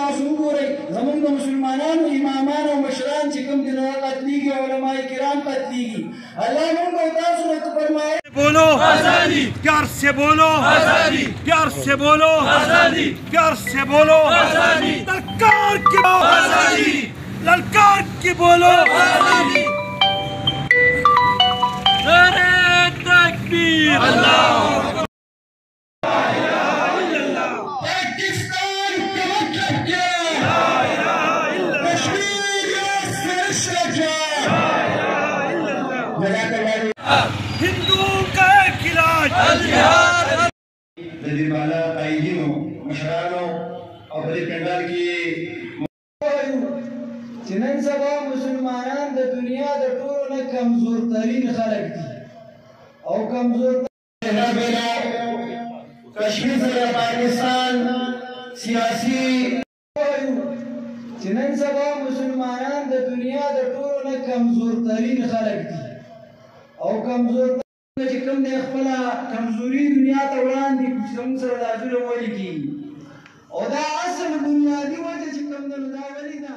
تاسو وګورئ زمونږ د مسلمانانو امامان او مشران چې کوم دي نو قتلیږي علماء کرام قتلیږي الله موږ او تاسو ته فرمایي बोलो आजादी प्यार से बोलो आजादी प्यार से बोलो आजादी प्यार से बोलो आजादी ललकार की आजादी ललकार की बोलो आजादी नारे तकबीर अल्लाह हिंदुओं का एक इलाज बाला कायदीनों मशरानों और बड़े पंडाल की चिनन सबा मुसलमानान द दुनिया द टोरो न कमजोर तरीन खलक दी और कमजोर कश्मीर से पाकिस्तान सियासी चिनन सबा मुसलमानान द दुनिया द टोरो न कमजोर तरीन खलक दी او کمزور چې کوم د خپل کمزوري دنیا ته وړاندې کوم سره د اجر ولیکي او دا اصل بنیادی وجه چې کوم دا ولې ده